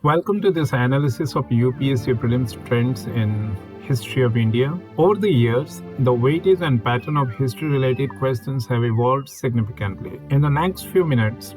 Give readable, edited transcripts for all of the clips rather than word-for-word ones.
Welcome to this analysis of UPSC Prelims trends in history of India. Over the years, the weightage and pattern of history-related questions have evolved significantly. In the next few minutes,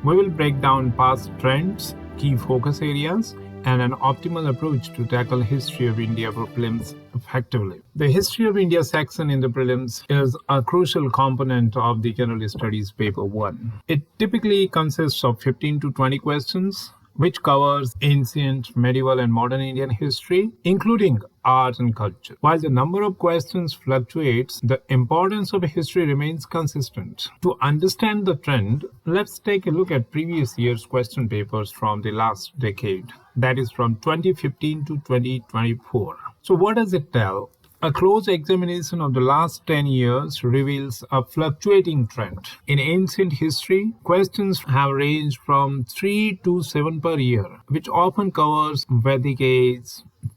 we will break down past trends, key focus areas, and an optimal approach to tackle history of India for prelims effectively. The History of India section in the prelims is a crucial component of the General Studies Paper 1. It typically consists of 15 to 20 questions, which covers ancient, medieval, and modern Indian history, including art and culture. While the number of questions fluctuates, the importance of history remains consistent. To understand the trend, let's take a look at previous year's question papers from the last decade, that is from 2015 to 2024. So what does it tell? A close examination of the last 10 years reveals a fluctuating trend. In ancient history, questions have ranged from 3 to 7 per year, which often covers Vedic age,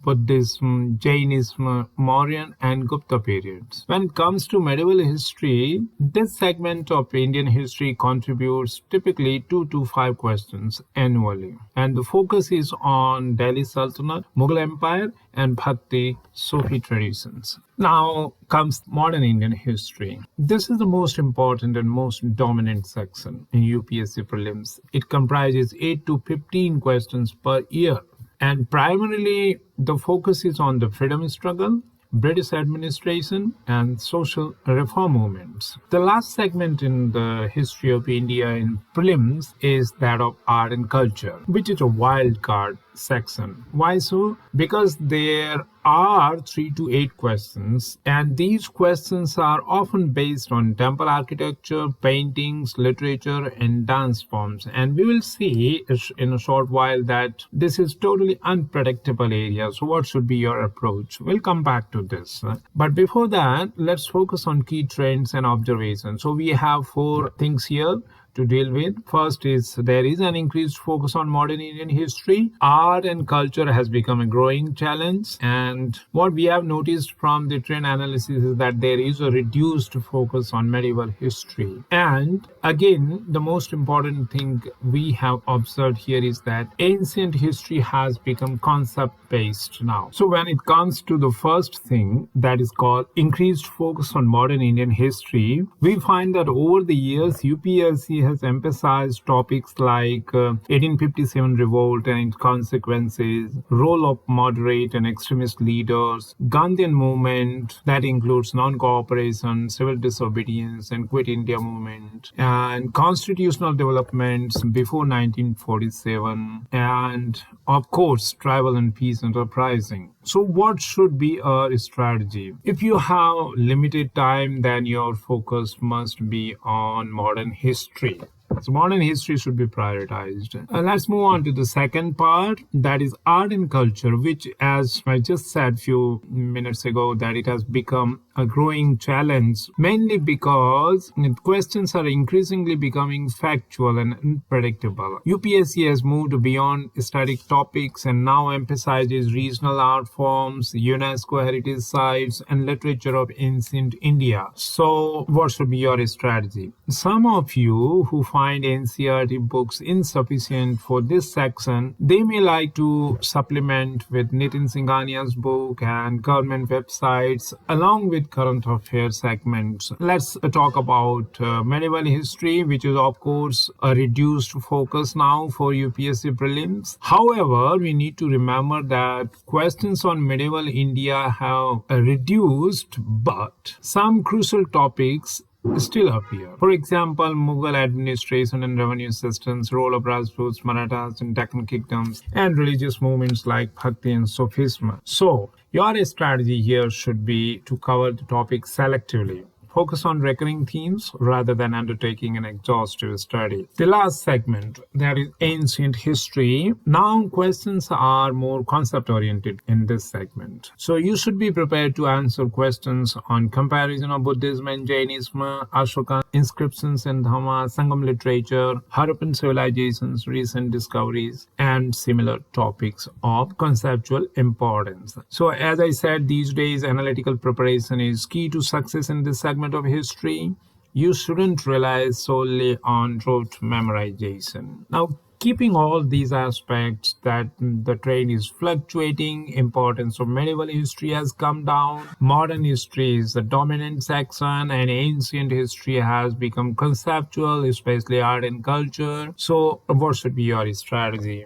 Buddhism, Jainism, Mauryan, and Gupta periods. When it comes to medieval history, this segment of Indian history contributes typically 2 to 5 questions annually, and the focus is on Delhi Sultanate, Mughal Empire, and Bhakti Sufi traditions. Now comes modern Indian history. This is the most important and most dominant section in UPSC Prelims. It comprises 8 to 15 questions per year. And primarily, the focus is on the freedom struggle, British administration, and social reform movements. The last segment in the history of India in prelims is that of art and culture, which is a wild card section. Why so? Because there are 3 to 8 questions, and these questions are often based on temple architecture, paintings, literature, and dance forms. And we will see in a short while that this is totally unpredictable area. So what should be your approach? We'll come back to this. But before that, let's focus on key trends and observations. So we have 4 things here to deal with. First is there is an increased focus on modern Indian history. Art and culture has become a growing challenge, and what we have noticed from the trend analysis is that there is a reduced focus on medieval history. And again, the most important thing we have observed here is that ancient history has become concept based now. So when it comes to the first thing, that is called increased focus on modern Indian history, we find that over the years UPSC has emphasized topics like 1857 revolt and its consequences, role of moderate and extremist leaders, Gandhian movement, that includes non-cooperation, civil disobedience, and Quit India movement, and constitutional developments before 1947, and of course tribal and peace and uprising. So what should be our strategy? If you have limited time, then your focus must be on modern history. So modern history should be prioritized. Let's move on to the second part, that is art and culture, which, as I just said a few minutes ago, that it has become a growing challenge, mainly because questions are increasingly becoming factual and unpredictable. UPSC has moved beyond static topics and now emphasizes regional art forms, UNESCO heritage sites, and literature of ancient India. So what should be your strategy? Some of you who find NCERT books insufficient for this section, they may like to supplement with Nitin Singhania's book and government websites along with current affairs segments. Let's talk about medieval history, which is of course a reduced focus now for UPSC prelims. However, we need to remember that questions on medieval India have reduced, but some crucial topics still appear. For example, Mughal administration and revenue systems, role of Rajputs, Marathas, and Deccan kingdoms, and religious movements like Bhakti and Sufism. So, your strategy here should be to cover the topic selectively. Focus on recurring themes rather than undertaking an exhaustive study. The last segment, that is ancient history. Now questions are more concept oriented in this segment. So you should be prepared to answer questions on comparison of Buddhism and Jainism, Ashoka inscriptions in Dhamma, Sangam literature, Harappan civilizations, recent discoveries, and similar topics of conceptual importance. So as I said, these days analytical preparation is key to success in this segment of history. You shouldn't rely solely on rote memorization. Now, Keeping all these aspects, that the trend is fluctuating, importance of medieval history has come down, modern history is the dominant section, and ancient history has become conceptual, especially art and culture. So what should be your strategy?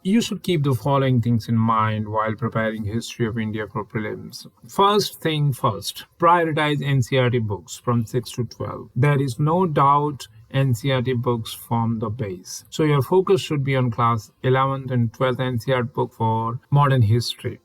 You should keep the following things in mind while preparing history of India for prelims. First thing first, prioritize NCERT books from 6 to 12. There is no doubt NCERT books form the base. So your focus should be on class 11th and 12th NCERT book for modern history.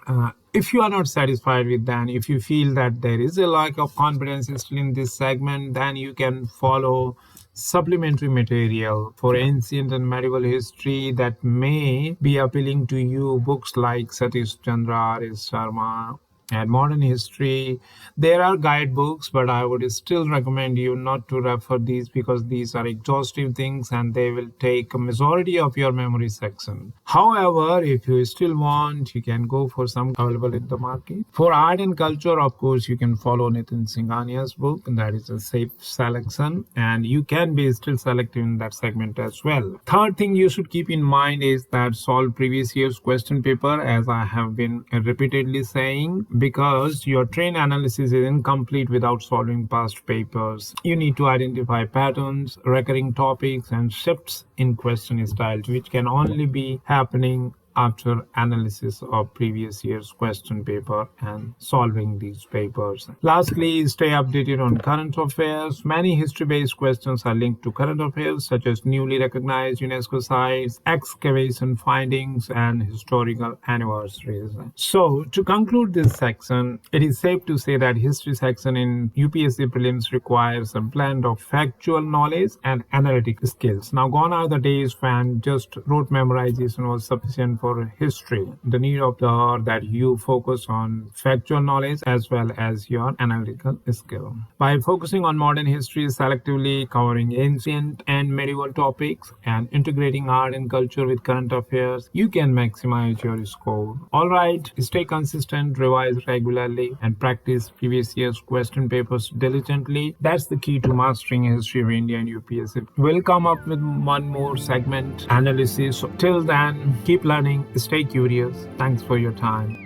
If you are not satisfied with that, if you feel that there is a lack of confidence still in this segment, then you can follow supplementary material for ancient and medieval history that may be appealing to you. Books like Satish Chandra, R.S. Sharma, and modern history. There are guidebooks, but I would still recommend you not to refer these because these are exhaustive things and they will take a majority of your memory section. However, if you still want, you can go for some available in the market. For art and culture, of course, you can follow Nitin Singhania's book, and that is a safe selection, and you can be still selective in that segment as well. Third thing you should keep in mind is that solve previous year's question paper, as I have been repeatedly saying, because your train analysis is incomplete without solving past papers. You need to identify patterns, recurring topics, and shifts in question styles, which can only be happening after analysis of previous year's question paper and solving these papers. Lastly, stay updated on current affairs. Many history-based questions are linked to current affairs, such as newly recognized UNESCO sites, excavation findings, and historical anniversaries. So, to conclude this section, it is safe to say that history section in UPSC Prelims requires a blend of factual knowledge and analytic skills. Now, gone are the days when just rote memorization was sufficient for history. The need of the hour that you focus on factual knowledge as well as your analytical skill. By focusing on modern history selectively, covering ancient and medieval topics, and integrating art and culture with current affairs, you can maximize your score. Alright, stay consistent, revise regularly, and practice previous year's question papers diligently. That's the key to mastering history of India and UPSC. We'll come up with one more segment analysis. So till then, keep learning, stay curious. Thanks for your time.